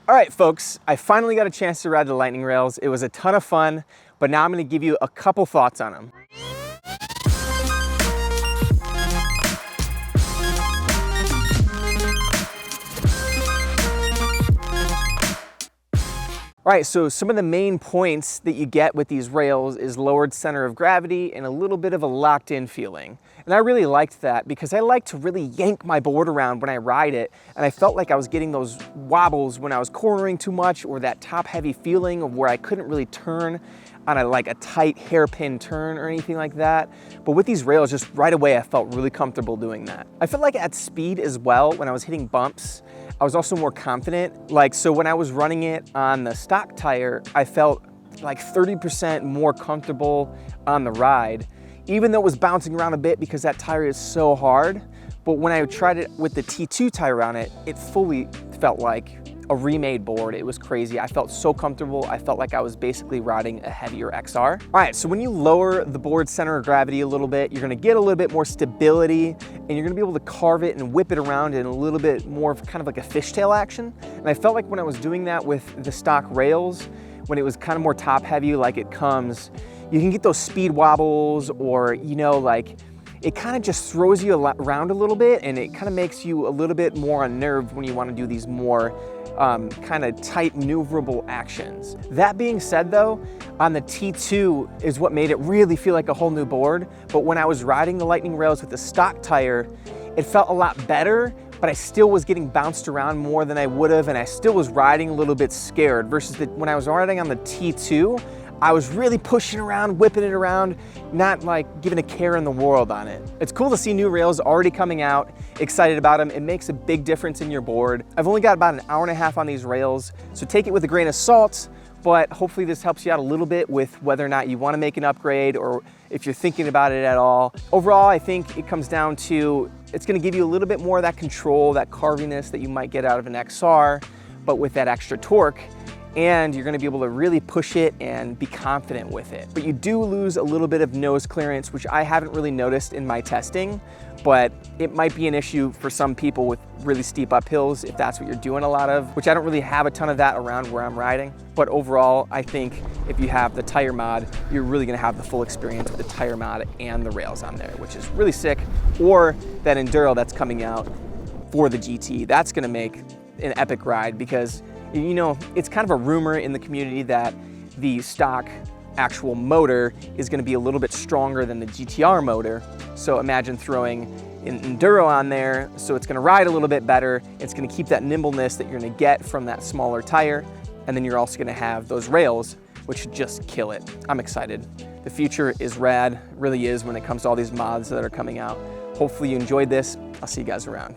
All right, folks, I finally got a chance to ride the Lightning rails. It was a ton of fun, but now I'm gonna give you a couple thoughts on them. All right, so some of the main points that you get with these rails is lowered center of gravity and a little bit of a locked in feeling. And I really liked that because I like to really yank my board around when I ride it. And I felt like I was getting those wobbles when I was cornering too much, or that top heavy feeling of where I couldn't really turn on a tight hairpin turn or anything like that. But with these rails, just right away, I felt really comfortable doing that. I felt like at speed as well, when I was hitting bumps, I was also more confident. So when I was running it on the stock tire, I felt like 30% more comfortable on the ride, even though it was bouncing around a bit because that tire is so hard. But when I tried it with the T2 tire on it, it fully felt like a remade board. It was crazy. I felt so comfortable. I felt like I was basically riding a heavier XR. All right, so when you lower the board center of gravity a little bit, you're gonna get a little bit more stability, and you're gonna be able to carve it and whip it around in a little bit more of kind of like a fishtail action. And I felt like when I was doing that with the stock rails, when it was kind of more top heavy like it comes, you can get those speed wobbles, or it kind of just throws you around a little bit, and it kind of makes you a little bit more unnerved when you want to do these more kind of tight maneuverable actions. That being said though, on the T2 is what made it really feel like a whole new board. But when I was riding the Lightning rails with the stock tire, it felt a lot better, but I still was getting bounced around more than I would have, and I still was riding a little bit scared versus when I was riding on the T2, I was really pushing around, whipping it around, not like giving a care in the world on it. It's cool to see new rails already coming out, excited about them. It makes a big difference in your board. I've only got about an hour and a half on these rails, so take it with a grain of salt, but hopefully this helps you out a little bit with whether or not you want to make an upgrade or if you're thinking about it at all. Overall, I think it comes down to, it's going to give you a little bit more of that control, that carviness that you might get out of an XR, but with that extra torque. And you're gonna be able to really push it and be confident with it. But you do lose a little bit of nose clearance, which I haven't really noticed in my testing, but it might be an issue for some people with really steep uphills if that's what you're doing a lot of, which I don't really have a ton of that around where I'm riding. But overall, I think if you have the tire mod, you're really gonna have the full experience with the tire mod and the rails on there, which is really sick. Or that Enduro that's coming out for the GT, that's gonna make an epic ride because it's kind of a rumor in the community that the stock actual motor is going to be a little bit stronger than the GTR motor. So imagine throwing an Enduro on there, so it's going to ride a little bit better. It's going to keep that nimbleness that you're going to get from that smaller tire. And then you're also going to have those rails, which should just kill it. I'm excited. The future is rad, it really is, when it comes to all these mods that are coming out. Hopefully you enjoyed this. I'll see you guys around.